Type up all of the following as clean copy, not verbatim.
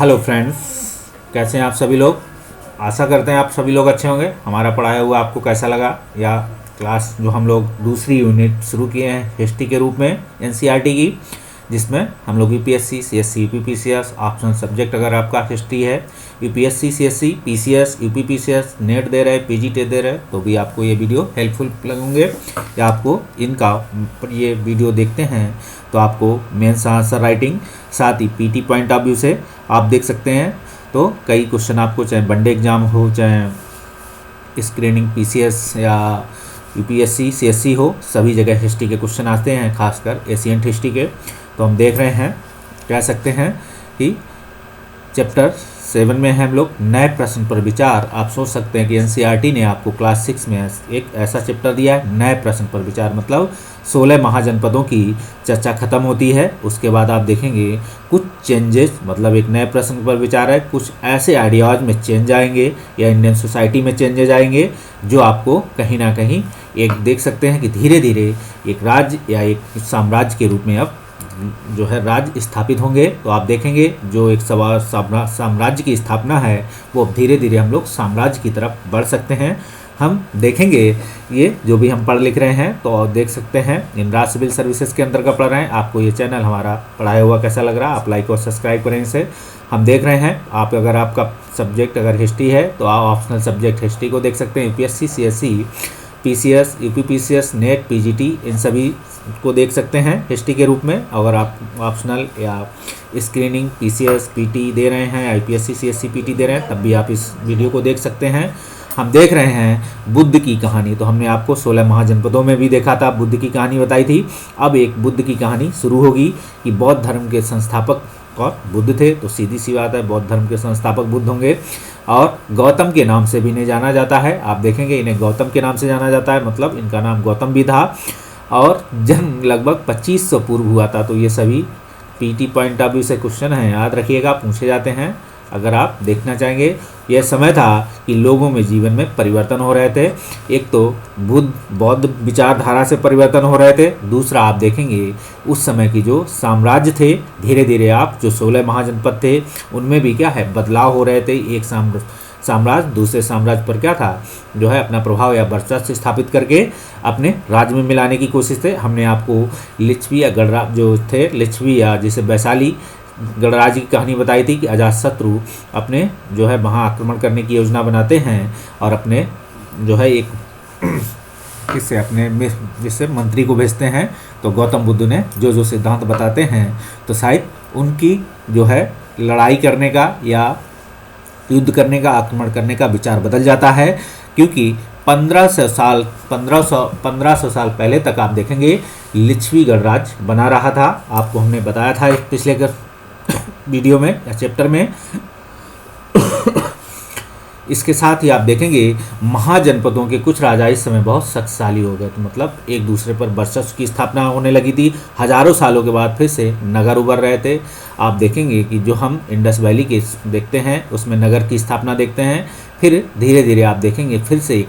Hello friends, कैसे हैं आप सभी लोग। आशा करते हैं आप सभी लोग अच्छे होंगे। हमारा पढ़ाया हुआ आपको कैसा लगा, या क्लास जो हम लोग दूसरी यूनिट शुरू किए हैं हिस्ट्री के रूप में एनसीईआरटी की, जिसमें हम लोग UPSC CSC UPPCS optional subject अगर आपका हिस्ट्री है, UPSC CSC PCS UPPCS NET दे रहे पीजी टेट दे रहे, तो भी आपको ये वीडियो हेल्पफुल लगेंगे। या आपको इनका ये वीडियो देखते हैं तो आपको मेंस आंसर राइटिंग साथ ही पीटी पॉइंट ऑफ व्यू से आप देख सकते हैं। तो कई क्वेश्चन आपको चाहे वनडे एग्जाम हो, चाहे स्क्रीनिंग पीसीएस या यूपीएससी सीएससी हो, सभी जगह हिस्ट्री के क्वेश्चन आते हैं, खासकर एशियन हिस्ट्री के। तो हम देख रहे हैं, कह सकते हैं कि चैप्टर 7 में है हम लोग नए प्रश्न पर विचार। आप सोच सकते हैं कि एनसीईआरटी ने आपको क्लास 6 में एक ऐसा चैप्टर दिया है नए प्रश्न पर विचार, मतलब 16 महाजनपदों की चर्चा खत्म होती है। उसके बाद आप देखेंगे कुछ चेंजेस, मतलब एक नए प्रश्न पर विचार है, कुछ ऐसे आइडियाज में चेंज आएंगे या इंडियन सोसाइटी में चेंजेज आएंगे जो आपको कहीं ना कहीं एक देख सकते हैं कि धीरे धीरे एक राज्य या एक साम्राज्य के रूप में अब जो है राज्य स्थापित होंगे। तो आप देखेंगे जो एक साम्राज्य की स्थापना है वो धीरे धीरे हम लोग साम्राज्य की तरफ बढ़ सकते हैं। हम देखेंगे ये जो भी हम पढ़ लिख रहे हैं, तो देख सकते हैं इंदिरा सिविल सर्विसेज के अंदर का पढ़ रहे हैं। आपको ये चैनल हमारा पढ़ाया हुआ कैसा लग रहा है, आप लाइक और सब्सक्राइब करें इसे। हम देख रहे हैं आप अगर आपका सब्जेक्ट अगर हिस्ट्री है तो आप ऑप्शनल सब्जेक्ट हिस्ट्री को देख सकते हैं, UPSC CSC PCS UPPCS NET PGT इन सभी को देख सकते हैं हिस्ट्री के रूप में। अगर आप ऑप्शनल या स्क्रीनिंग पीसीएस पीटी दे रहे हैं, आईपीएससी सीएससी पीटी दे रहे हैं, तब भी आप इस वीडियो को देख सकते हैं। हम देख रहे हैं बुद्ध की कहानी, तो हमने आपको 16 महाजनपदों में भी देखा था, बुद्ध की कहानी बताई थी। अब एक बुद्ध की कहानी शुरू होगी कि बौद्ध धर्म के संस्थापक और बुद्ध थे, तो सीधी सी बात है बौद्ध धर्म के संस्थापक बुद्ध होंगे। और गौतम के नाम से भी इन्हें जाना जाता है, आप देखेंगे इन्हें गौतम के नाम से जाना जाता है, मतलब इनका नाम गौतम भी था। और जन्म लगभग 2500 पूर्व हुआ था। तो ये सभी पीटी पॉइंट ऑफ व्यू से क्वेश्चन हैं, याद रखिएगा, पूछे जाते हैं अगर आप देखना चाहेंगे। यह समय था कि लोगों में जीवन में परिवर्तन हो रहे थे। एक तो बौद्ध विचारधारा से परिवर्तन हो रहे थे, दूसरा आप देखेंगे उस समय की जो साम्राज्य थे, धीरे धीरे आप जो 16 महाजनपद थे उनमें भी क्या है बदलाव हो रहे थे। एक साम्राज्य दूसरे साम्राज्य पर क्या था जो है अपना प्रभाव या वर्चस्व स्थापित करके अपने राज्य में मिलाने की कोशिश थे। हमने आपको लिच्छवी या गणराज्य जो थे, लिच्छवी या जिसे वैशाली गणराज्य की कहानी बताई थी कि अजातशत्रु अपने जो है वहाँ आक्रमण करने की योजना बनाते हैं और अपने जो है एक किससे अपने जिससे मंत्री को भेजते हैं। तो गौतम बुद्ध ने जो जो सिद्धांत बताते हैं, तो शायद उनकी जो है लड़ाई करने का या युद्ध करने का, आक्रमण करने का विचार बदल जाता है। क्योंकि 1500 साल पहले तक आप देखेंगे लिच्छवी गणराज्य बना रहा था। आपको हमने बताया था पिछले वीडियो में या चैप्टर में। इसके साथ ही आप देखेंगे महाजनपदों के कुछ राजा इस समय बहुत शक्तिशाली हो गए, तो मतलब एक दूसरे पर वर्चस्व की स्थापना होने लगी थी। हजारों सालों के बाद फिर से नगर उभर रहे थे। आप देखेंगे कि जो हम इंडस वैली के देखते हैं उसमें नगर की स्थापना देखते हैं, फिर धीरे धीरे आप देखेंगे फिर से एक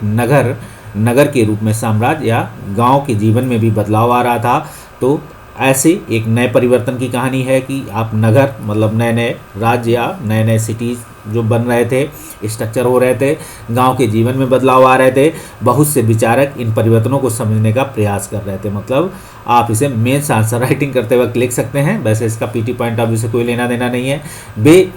नगर के रूप में साम्राज्य या गांव के जीवन में भी बदलाव आ रहा था। तो ऐसे एक नए परिवर्तन की कहानी है कि आप नगर मतलब नए नए राज्य या नए नए सिटीज़ जो बन रहे थे, स्ट्रक्चर हो रहे थे, गांव के जीवन में बदलाव आ रहे थे। बहुत से विचारक इन परिवर्तनों को समझने का प्रयास कर रहे थे। मतलब आप इसे मेंस आंसर राइटिंग करते वक्त लिख सकते हैं, वैसे इसका पीटी पॉइंट ऑफ व्यू से कोई लेना देना नहीं है। वे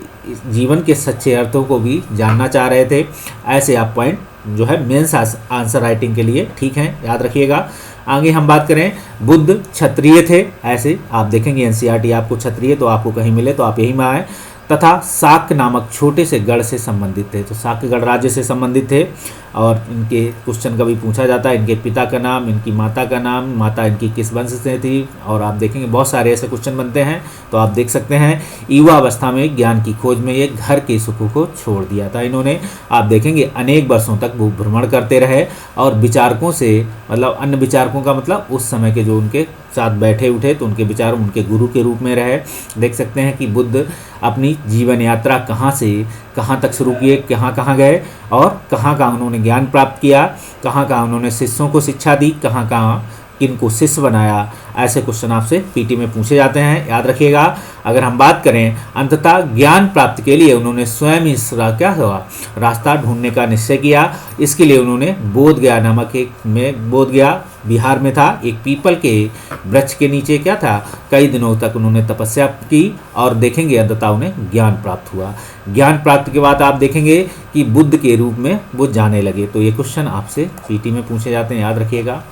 जीवन के सच्चे अर्थों को भी जानना चाह रहे थे। ऐसे आप पॉइंट जो है मेंस आंसर राइटिंग के लिए ठीक है, याद रखिएगा। आगे हम बात करें, बुद्ध क्षत्रिय थे, ऐसे आप देखेंगे एनसीईआरटी आपको क्षत्रिय तो आपको कहीं मिले तो आप यही में आए, तथा शाक्य नामक छोटे से गढ़ से संबंधित थे। तो शाक्य गणराज्य से संबंधित थे। और इनके क्वेश्चन कभी पूछा जाता है, इनके पिता का नाम, इनकी माता का नाम, माता इनकी किस वंश से थी, और आप देखेंगे बहुत सारे ऐसे क्वेश्चन बनते हैं। तो आप देख सकते हैं युवा अवस्था में ज्ञान की खोज में ये घर के सुखों को छोड़ दिया था इन्होंने। आप देखेंगे अनेक वर्षों तक वो भ्रमण करते रहे और विचारकों से, मतलब अन्य विचारकों का मतलब उस समय के जो उनके साथ बैठे उठे तो उनके विचार उनके गुरु के रूप में रहे। देख सकते हैं कि बुद्ध अपनी जीवन यात्रा कहाँ से कहाँ तक शुरू किए, कहाँ कहाँ गए और कहाँ कहाँ उन्होंने ज्ञान प्राप्त किया, कहाँ कहाँ उन्होंने शिष्यों को शिक्षा दी, कहाँ कहाँ किनको शिष्य बनाया, ऐसे क्वेश्चन आपसे पीटी में पूछे जाते हैं, याद रखिएगा। अगर हम बात करें अंततः ज्ञान प्राप्ति के लिए उन्होंने स्वयं ही क्या हुआ, रास्ता ढूंढने का निश्चय किया। इसके लिए उन्होंने बोध गया नामक बोध गया बिहार में था, एक पीपल के वृक्ष के नीचे क्या था, कई दिनों तक उन्होंने तपस्या की और देखेंगे अंततः उन्हें ज्ञान प्राप्त हुआ। ज्ञान प्राप्ति के बाद आप देखेंगे कि बुद्ध के रूप में वो जाने लगे। तो ये क्वेश्चन आपसे पीटी में पूछे जाते हैं, याद रखिएगा,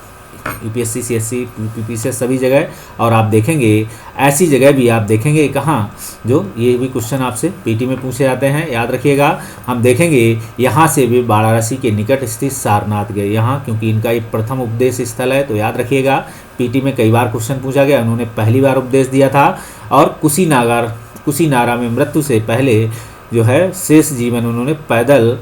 यूपीएससी, सीएससी, यूपीपीसीएस सभी जगह। और आप देखेंगे ऐसी जगह भी आप देखेंगे कहाँ, जो ये भी क्वेश्चन आपसे पीटी में पूछे जाते हैं, याद रखिएगा। हम देखेंगे यहाँ से भी वाराणसी के निकट स्थित सारनाथ गए, यहाँ क्योंकि इनका ये प्रथम उपदेश स्थल है। तो याद रखिएगा पीटी में कई बार क्वेश्चन पूछा गया, उन्होंने पहली बार उपदेश दिया था और कुशीनारा में मृत्यु से पहले जो है शेष जीवन उन्होंने पैदल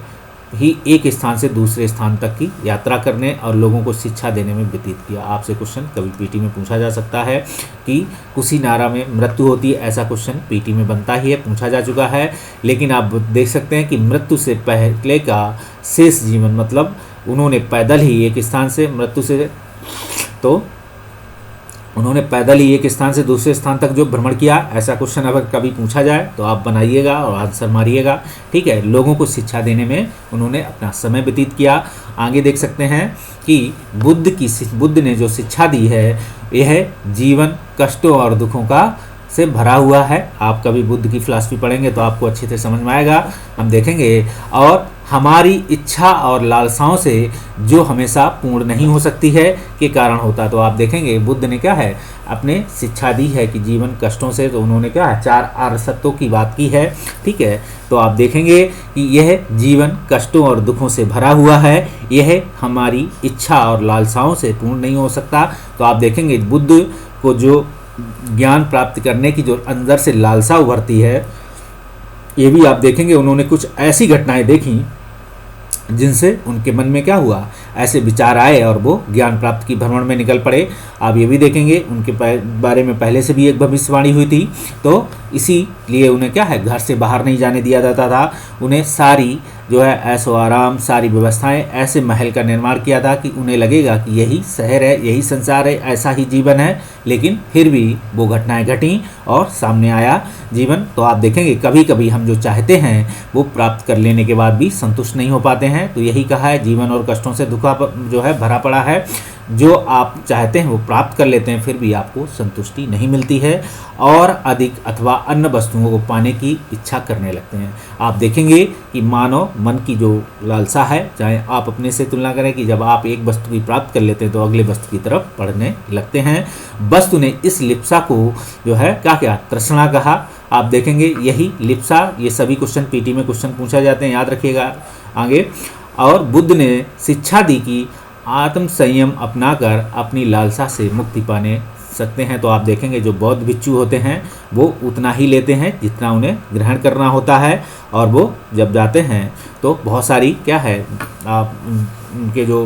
ही एक स्थान से दूसरे स्थान तक की यात्रा करने और लोगों को शिक्षा देने में व्यतीत किया। आपसे क्वेश्चन कभी पीटी में पूछा जा सकता है कि कुशीनारा में मृत्यु होती है, ऐसा क्वेश्चन पीटी में बनता ही है, पूछा जा चुका है। लेकिन आप देख सकते हैं कि मृत्यु से पहले का शेष जीवन, मतलब उन्होंने पैदल ही एक स्थान से मृत्यु से, तो उन्होंने पैदल ही एक स्थान से दूसरे स्थान तक जो भ्रमण किया, ऐसा क्वेश्चन अगर कभी पूछा जाए तो आप बनाइएगा और आंसर मारिएगा, ठीक है। लोगों को शिक्षा देने में उन्होंने अपना समय व्यतीत किया। आगे देख सकते हैं कि बुद्ध ने जो शिक्षा दी है यह जीवन कष्टों और दुखों का से भरा हुआ है। आप कभी बुद्ध की फिलॉसफी पढ़ेंगे तो आपको अच्छे से समझ में आएगा। हम देखेंगे और हमारी इच्छा और लालसाओं से जो हमेशा पूर्ण नहीं हो सकती है के कारण होता। तो आप देखेंगे बुद्ध ने क्या है, अपने शिक्षा दी है कि जीवन कष्टों से, तो उन्होंने क्या है, 4 आर्य सत्यों की बात की है, ठीक है। तो आप देखेंगे कि यह जीवन कष्टों और दुखों से भरा हुआ है, यह हमारी इच्छा और लालसाओं से पूर्ण नहीं हो सकता। तो आप देखेंगे बुद्ध को जो ज्ञान प्राप्त करने की जो अंदर से लालसा उभरती है, ये भी आप देखेंगे उन्होंने कुछ ऐसी घटनाएं देखी जिनसे उनके मन में क्या हुआ, ऐसे विचार आए और वो ज्ञान प्राप्त की भ्रमण में निकल पड़े। आप ये भी देखेंगे उनके बारे में पहले से भी एक भविष्यवाणी हुई थी, तो इसीलिए उन्हें क्या है, घर से बाहर नहीं जाने दिया जाता था। उन्हें सारी जो है ऐशो आराम, सारी व्यवस्थाएं, ऐसे महल का निर्माण किया था कि उन्हें लगेगा कि यही शहर है, यही संसार है, ऐसा ही जीवन है। लेकिन फिर भी वो घटनाएं घटी और सामने आया जीवन। तो आप देखेंगे कभी कभी हम जो चाहते हैं वो प्राप्त कर लेने के बाद भी संतुष्ट नहीं हो पाते हैं। तो यही कहा है, जीवन और कष्टों से दुखा जो है भरा पड़ा है। जो आप चाहते हैं वो प्राप्त कर लेते हैं, फिर भी आपको संतुष्टि नहीं मिलती है और अधिक अथवा अन्य वस्तुओं को पाने की इच्छा करने लगते हैं। आप देखेंगे कि मानव मन की जो लालसा है, चाहे आप अपने से तुलना करें कि जब आप एक वस्तु की प्राप्त कर लेते हैं तो अगले वस्तु की तरफ बढ़ने लगते हैं। वस्तु ने इस लिप्सा को जो है क्या तृष्णा कहा। आप देखेंगे यही लिप्सा, ये सभी क्वेश्चन पीटी में क्वेश्चन पूछा जाते हैं, याद रखिएगा आगे। और बुद्ध ने शिक्षा दी कि आत्म संयम अपनाकर अपनी लालसा से मुक्ति पाने सकते हैं। तो आप देखेंगे जो बौद्ध भिक्षु होते हैं वो उतना ही लेते हैं जितना उन्हें ग्रहण करना होता है, और वो जब जाते हैं तो बहुत सारी क्या है, आप उनके जो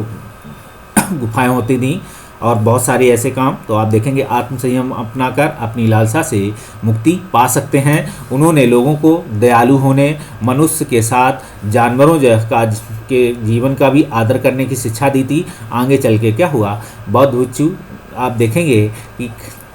गुफाएं होती थी और बहुत सारे ऐसे काम, तो आप देखेंगे आत्म संयम अपनाकर अपनी लालसा से मुक्ति पा सकते हैं। उन्होंने लोगों को दयालु होने, मनुष्य के साथ जानवरों के जीवन का भी आदर करने की शिक्षा दी थी। आगे चल के क्या हुआ, बौद्ध भिक्षु आप देखेंगे कि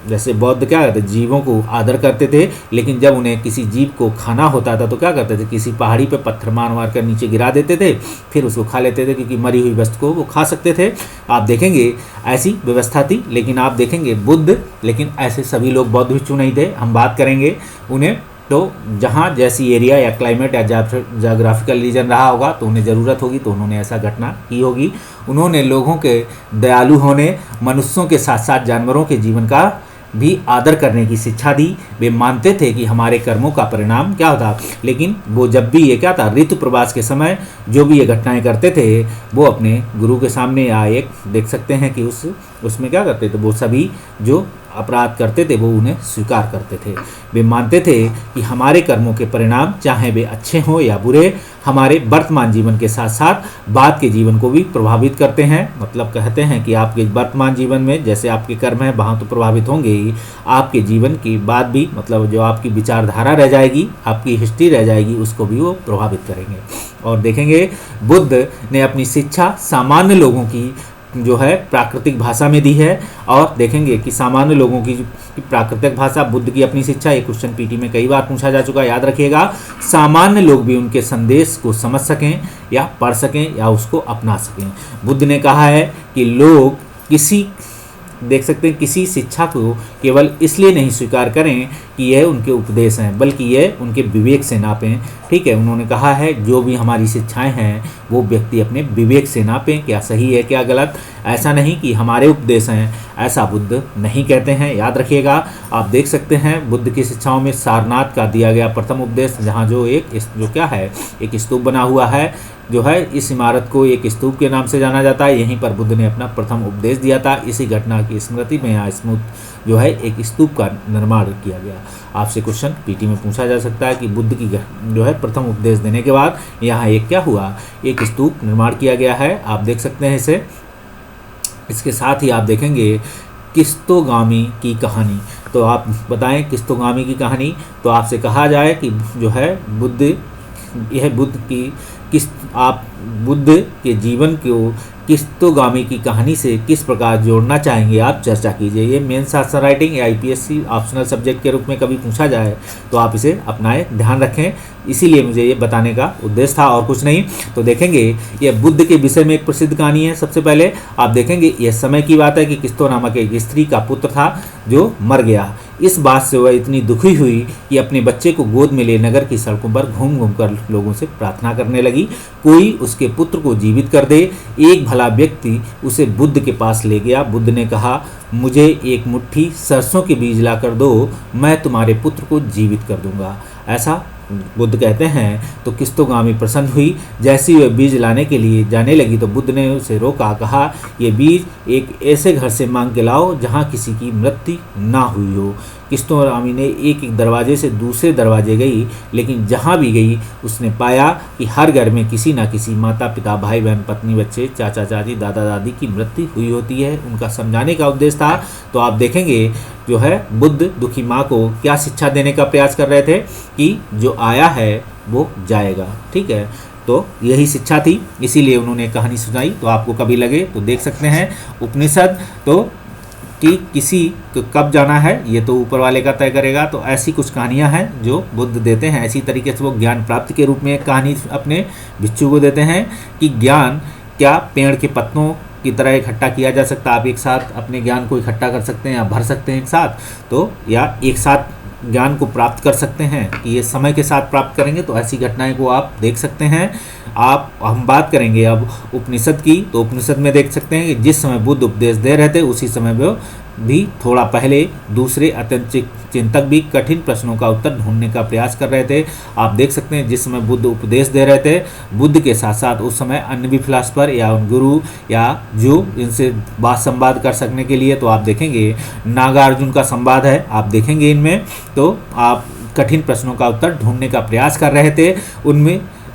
जैसे बौद्ध क्या करते, जीवों को आदर करते थे, लेकिन जब उन्हें किसी जीव को खाना होता था तो क्या करते थे, किसी पहाड़ी पे पत्थर मार कर नीचे गिरा देते थे, फिर उसको खा लेते थे, क्योंकि मरी हुई वस्तु को वो खा सकते थे। आप देखेंगे ऐसी व्यवस्था थी। लेकिन आप देखेंगे बुद्ध, लेकिन ऐसे सभी लोग बौद्ध भिक्षु नहीं थे, हम बात करेंगे उन्हें। तो जहाँ जैसी एरिया या क्लाइमेट या जोग्राफिकल रीजन रहा होगा तो उन्हें ज़रूरत होगी, तो उन्होंने ऐसा घटना की होगी। उन्होंने लोगों के दयालु होने, मनुष्यों के साथ साथ जानवरों के जीवन का भी आदर करने की शिक्षा दी। वे मानते थे कि हमारे कर्मों का परिणाम क्या होता, लेकिन वो जब भी ये क्या था, ऋतु प्रवास के समय जो भी ये घटनाएं करते थे वो अपने गुरु के सामने, या एक देख सकते हैं कि उसमें क्या करते थे, वो सभी जो अपराध करते थे वो उन्हें स्वीकार करते थे। वे मानते थे कि हमारे कर्मों के परिणाम चाहे वे अच्छे हों या बुरे, हमारे वर्तमान जीवन के साथ साथ बाद के जीवन को भी प्रभावित करते हैं। मतलब कहते हैं कि आपके वर्तमान जीवन में जैसे आपके कर्म हैं वहाँ तो प्रभावित होंगे ही, आपके जीवन की बात भी, मतलब जो आपकी विचारधारा रह जाएगी, आपकी हिस्ट्री रह जाएगी, उसको भी वो प्रभावित करेंगे। और देखेंगे बुद्ध ने अपनी शिक्षा सामान्य लोगों की जो है प्राकृतिक भाषा में दी है। और देखेंगे कि सामान्य लोगों की प्राकृतिक भाषा, बुद्ध की अपनी शिक्षा, ये क्वेश्चन पीटी में कई बार पूछा जा चुका है, याद रखिएगा। सामान्य लोग भी उनके संदेश को समझ सकें या पढ़ सकें या उसको अपना सकें। बुद्ध ने कहा है कि लोग किसी, देख सकते हैं, किसी शिक्षा को केवल इसलिए नहीं स्वीकार करें कि यह उनके उपदेश हैं, बल्कि यह उनके विवेक से नापें। ठीक है, उन्होंने कहा है जो भी हमारी शिक्षाएं हैं वो व्यक्ति अपने विवेक से नापें, क्या सही है क्या गलत। ऐसा नहीं कि हमारे उपदेश हैं, ऐसा बुद्ध नहीं कहते हैं, याद रखिएगा। आप देख सकते हैं बुद्ध की शिक्षाओं में सारनाथ का दिया गया प्रथम उपदेश, जहाँ जो क्या है, एक स्तूप बना हुआ है, जो है इस इमारत को एक स्तूप के नाम से जाना जाता है। यहीं पर बुद्ध ने अपना प्रथम उपदेश दिया था। इसी घटना की स्मृति में यहाँ जो है एक स्तूप का निर्माण किया गया। आपसे क्वेश्चन पीटी में पूछा जा सकता है कि बुद्ध की जो है प्रथम उपदेश देने के बाद यहाँ एक क्या हुआ, एक स्तूप निर्माण किया गया है। आप देख सकते हैं इसे। इसके साथ ही आप देखेंगे किस्तोगामी की कहानी। तो आप बताएं किस्तोगामी की कहानी। तो आपसे कहा जाए कि जो है आप बुद्ध के जीवन को किस्तोगामी की कहानी से किस प्रकार जोड़ना चाहेंगे, आप चर्चा कीजिए। ये मेन शास्त्र राइटिंग या IPSC ऑप्शनल सब्जेक्ट के रूप में कभी पूछा जाए तो आप इसे अपनाएं, ध्यान रखें। इसीलिए मुझे ये बताने का उद्देश्य था और कुछ नहीं। तो देखेंगे ये बुद्ध के विषय में एक प्रसिद्ध कहानी है। सबसे पहले आप देखेंगे यह समय की बात है कि किस्तो नामक एक स्त्री का पुत्र था जो मर गया। इस बात से वह इतनी दुखी हुई कि अपने बच्चे को गोद में ले नगर की सड़कों पर घूम घूम कर लोगों से प्रार्थना करने लगी, कोई उसके पुत्र को जीवित कर दे। एक भला व्यक्ति उसे बुद्ध के पास ले गया। बुद्ध ने कहा, मुझे एक मुट्ठी सरसों के बीज ला कर दो, मैं तुम्हारे पुत्र को जीवित कर दूंगा। ऐसा बुद्ध कहते हैं। तो किस्तोगामी प्रसन्न हुई। जैसे ही वह बीज लाने के लिए जाने लगी तो बुद्ध ने उसे रोका, कहा, ये बीज एक ऐसे घर से मांग के लाओ जहाँ किसी की मृत्यु ना हुई हो। किस्तोगामी ने एक एक दरवाजे से दूसरे दरवाजे गई, लेकिन जहाँ भी गई उसने पाया कि हर घर में किसी न किसी माता पिता, भाई बहन, पत्नी, बच्चे, चाचा चाची, दादा दादी की मृत्यु हुई होती है। उनका समझाने का उद्देश्य था। तो आप देखेंगे जो है बुद्ध दुखी माँ को क्या शिक्षा देने का प्रयास कर रहे थे कि जो आया है वो जाएगा। ठीक है, तो यही शिक्षा थी, इसीलिए उन्होंने कहानी सुनाई। तो आपको कभी लगे तो देख सकते हैं उपनिषद तो कि किसी को कब जाना है ये तो ऊपर वाले का तय करेगा। तो ऐसी कुछ कहानियां हैं जो बुद्ध देते हैं। ऐसी तरीके से वो ज्ञान प्राप्ति के रूप में एक कहानी अपने भिक्षु को देते हैं कि ज्ञान क्या पेड़ के पत्तों की तरह इकट्ठा किया जा सकता है। आप एक साथ अपने ज्ञान को इकट्ठा कर सकते हैं या भर सकते हैं एक साथ, तो या एक साथ ज्ञान को प्राप्त कर सकते हैं कि ये समय के साथ प्राप्त करेंगे। तो ऐसी घटनाएं को आप देख सकते हैं। हम बात करेंगे अब उपनिषद की। तो उपनिषद में देख सकते हैं कि जिस समय बुद्ध उपदेश दे रहे थे उसी समय वो भी थोड़ा पहले दूसरे अत्यंत चिंतक भी कठिन प्रश्नों का उत्तर ढूंढने का प्रयास कर रहे थे। आप देख सकते हैं जिस समय बुद्ध उपदेश दे रहे थे, बुद्ध के साथ साथ उस समय अन्य भी फिलासफर या उन गुरु या जो इनसे बात संवाद कर सकने के लिए, तो आप देखेंगे नागार्जुन का संवाद है, आप देखेंगे इनमें। तो आप कठिन प्रश्नों का उत्तर ढूंढने का प्रयास कर रहे थे।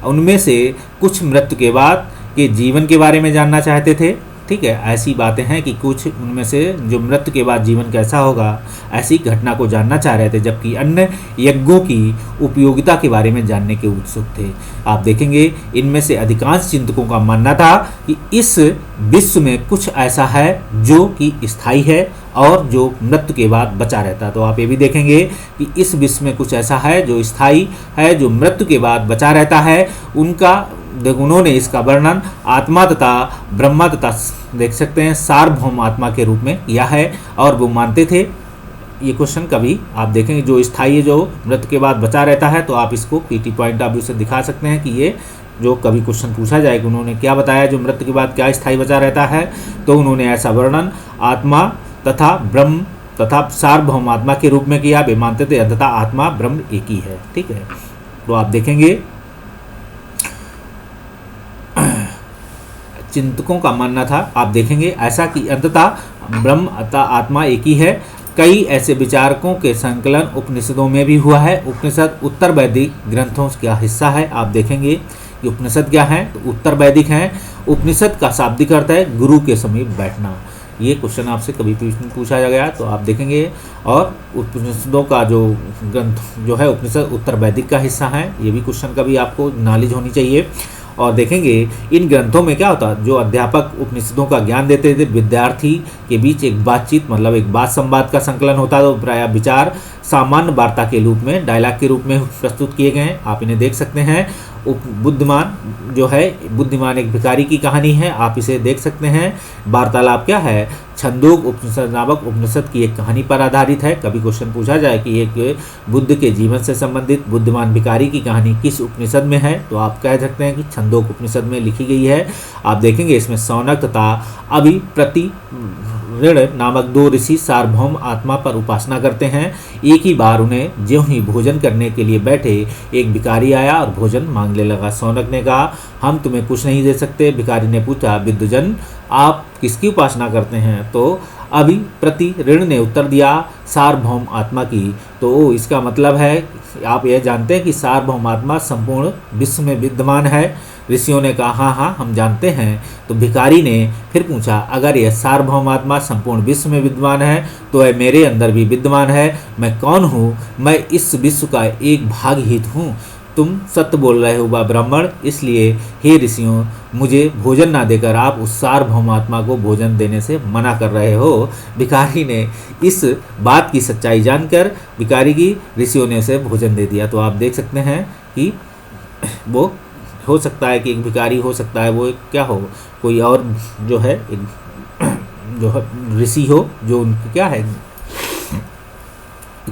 उनमें से कुछ मृत्यु के बाद के जीवन के बारे में जानना चाहते थे। ठीक है, ऐसी बातें हैं कि कुछ उनमें से जो मृत्यु के बाद जीवन कैसा होगा ऐसी घटना को जानना चाह रहे थे, जबकि अन्य यज्ञों की उपयोगिता के बारे में जानने के उत्सुक थे। आप देखेंगे इनमें से अधिकांश चिंतकों का मानना था कि इस विश्व में कुछ ऐसा है जो कि स्थायी है और जो मृत्यु के बाद बचा रहता है। तो आप ये भी देखेंगे कि इस विश्व में कुछ ऐसा है जो स्थायी है, जो मृत्यु के बाद बचा रहता है। उन्होंने इसका वर्णन आत्मा तथा ब्रह्मा तथा देख सकते हैं सार्वभौम आत्मा के रूप में किया है और वो मानते थे। ये क्वेश्चन कभी आप देखेंगे जो स्थायी जो मृत्यु के बाद बचा रहता है, तो आप इसको पीटी पॉइंट ऑफ व्यू से दिखा सकते हैं कि ये जो कभी क्वेश्चन पूछा जाए कि उन्होंने क्या बताया जो मृत्यु के बाद क्या स्थायी बचा रहता है, तो उन्होंने ऐसा वर्णन आत्मा तथा ब्रह्म तथा सार्वभौम आत्मा के रूप में किया। वे मानते थे अंततः आत्मा ब्रह्म एक ही है। ठीक है, तो आप देखेंगे चिंतकों का मानना था, आप देखेंगे ऐसा कि अंततः ब्रह्म अतः आत्मा एक ही है। कई ऐसे विचारकों के संकलन उपनिषदों में भी हुआ है। उपनिषद उत्तर वैदिक ग्रंथों का हिस्सा है। आप देखेंगे कि उपनिषद क्या है, तो उत्तर वैदिक है। उपनिषद का शाब्दिक अर्थ है गुरु के समीप बैठना। ये क्वेश्चन आपसे कभी पूछा गया तो आप देखेंगे। और उपनिषदों का जो ग्रंथ जो है उपनिषद उत्तर वैदिक का हिस्सा है, ये भी क्वेश्चन का भी आपको नॉलेज होनी चाहिए। और देखेंगे इन ग्रंथों में क्या होता, जो अध्यापक उपनिषदों का ज्ञान देते थे, विद्यार्थी के बीच एक बातचीत मतलब एक बात संवाद का संकलन होता है। तो प्राय विचार सामान्य वार्ता के रूप में, डायलॉग के रूप में प्रस्तुत किए गए हैं। आप इन्हें देख सकते हैं। बुद्धिमान जो है, बुद्धिमान एक भिखारी की कहानी है, आप इसे देख सकते हैं। वार्तालाप क्या है, छंदोग उपनिषद नामक उपनिषद की एक कहानी पर आधारित है। कभी क्वेश्चन पूछा जाए कि एक बुद्ध के जीवन से संबंधित बुद्धिमान भिखारी की कहानी किस उपनिषद में है, तो आप कह सकते हैं कि छंदोग उपनिषद में लिखी गई है। आप देखेंगे इसमें शौनक तथा अभिप्रति ऋण नामक दो ऋषि सार्वभौम आत्मा पर उपासना करते हैं। एक ही बार उन्हें ज्यों ही भोजन करने के लिए बैठे, एक भिखारी आया और भोजन मांगने लगा। शौनक ने कहा, हम तुम्हें कुछ नहीं दे सकते। भिखारी ने पूछा, विद्वजन आप किसकी उपासना करते हैं? तो अभी प्रति ऋण ने उत्तर दिया, सार्वभौम आत्मा की। तो इसका मतलब है, आप यह जानते हैं कि सार्वभौम आत्मा संपूर्ण विश्व में विद्यमान है। ऋषियों ने कहा, हाँ हाँ हम जानते हैं। तो भिखारी ने फिर पूछा, अगर यह सार्वभौम आत्मा संपूर्ण विश्व में विद्यमान है तो वह मेरे अंदर भी विद्यमान है। मैं कौन हूँ? मैं इस विश्व का एक भाग ही हूँ। तुम सत्य बोल रहे हो ब्राह्मण, इसलिए हे ऋषियों, मुझे भोजन ना देकर आप उस सार्वभौम आत्मा को भोजन देने से मना कर रहे हो। भिखारी ने इस बात की सच्चाई जानकर भिखारी की ऋषियों ने उसे भोजन दे दिया। तो आप देख सकते हैं कि वो हो सकता है कि एक भिखारी हो सकता है, वो क्या हो, कोई और जो है एक जो ऋषि हो, जो उनकी क्या है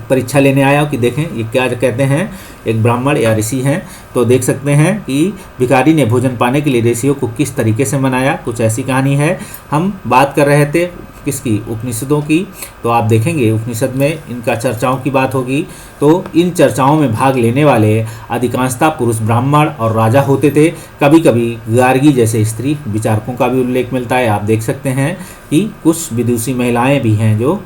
परीक्षा लेने आया हो कि देखें ये क्या कहते हैं, एक ब्राह्मण या ऋषि हैं। तो देख सकते हैं कि भिखारी ने भोजन पाने के लिए ऋषियों को किस तरीके से मनाया, कुछ ऐसी कहानी है। हम बात कर रहे थे किसकी, उपनिषदों की। तो आप देखेंगे उपनिषद में इनका चर्चाओं की बात होगी। तो इन चर्चाओं में भाग लेने वाले अधिकांशतः पुरुष ब्राह्मण और राजा होते थे। कभी कभी गार्गी जैसे स्त्री विचारकों का भी उल्लेख मिलता है। आप देख सकते हैं कि कुछ विदुषी महिलाएं भी हैं जो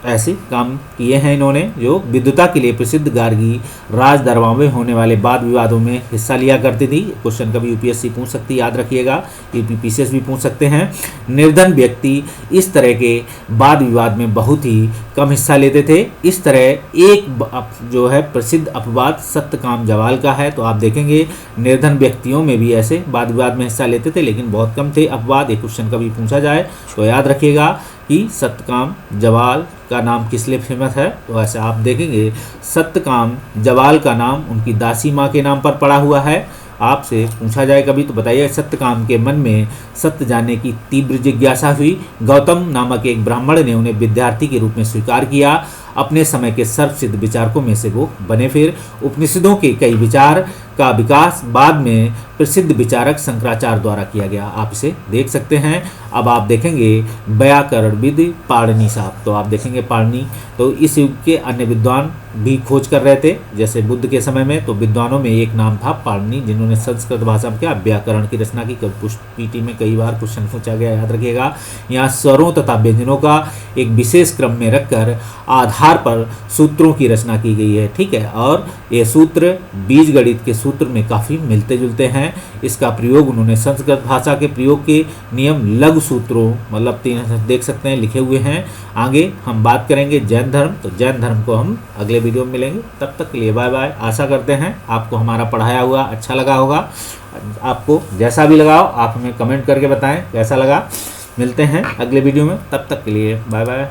ऐसे काम किए हैं इन्होंने, जो विद्वता के लिए प्रसिद्ध गार्गी राज दरबार में होने वाले वाद विवादों में हिस्सा लिया करती थी। क्वेश्चन कभी यूपीएससी पूछ सकती है, याद रखिएगा। यूपीपीसीएस भी पूछ सकते हैं। निर्धन व्यक्ति इस तरह के वाद विवाद में बहुत ही कम हिस्सा लेते थे। इस तरह एक जो है प्रसिद्ध अपवाद सत्यकाम जवाल का है। तो आप देखेंगे निर्धन व्यक्तियों में भी ऐसे वाद विवाद में हिस्सा लेते थे, लेकिन बहुत कम थे अपवाद। एक क्वेश्चन कभी पूछा जाए तो याद रखिएगा कि सत्यकाम जवाल का नाम किस लिए फेमस है। तो ऐसे आप देखेंगे सत्यकाम जवाल का नाम उनकी दासी माँ के नाम पर पड़ा हुआ है। आपसे पूछा जाए कभी तो बताइए, सत्यकाम के मन में सत्य जानने की तीव्र जिज्ञासा हुई। गौतम नामक एक ब्राह्मण ने उन्हें विद्यार्थी के रूप में स्वीकार किया। अपने समय के सर्वसिद्ध विचारकों में से वो बने। फिर उपनिषदों के कई विचार का विकास बाद में प्रसिद्ध विचारक शंकराचार्य द्वारा किया गया। आप इसे देख सकते हैं। अब आप देखेंगे व्याकरणविद पाणिनि साहब। तो आप देखेंगे पाणिनि, तो इस युग के अन्य विद्वान भी खोज कर रहे थे। जैसे बुद्ध के समय में तो विद्वानों में एक नाम था पाणिनि, जिन्होंने संस्कृत भाषा में क्या व्याकरण की रचना की। पीटी में कई बार क्वेश्चन पूछा गया, याद रखिएगा। यहाँ स्वरों तथा व्यंजनों का एक विशेष क्रम में रखकर आधार पर सूत्रों की रचना की गई है, ठीक है। और ये सूत्र बीज गणित के सूत्र में काफ़ी मिलते जुलते हैं। इसका प्रयोग उन्होंने संस्कृत भाषा के प्रयोग के नियम लघु सूत्रों मतलब 3 देख सकते हैं लिखे हुए हैं। आगे हम बात करेंगे जैन धर्म। तो जैन धर्म को हम अगले वीडियो में मिलेंगे। तब तक के लिए बाय बाय। आशा करते हैं आपको हमारा पढ़ाया हुआ अच्छा लगा होगा। आपको जैसा भी लगा हो आप हमें कमेंट करके बताएं कैसा लगा। मिलते हैं अगले वीडियो में, तब तक के लिए बाय बाय।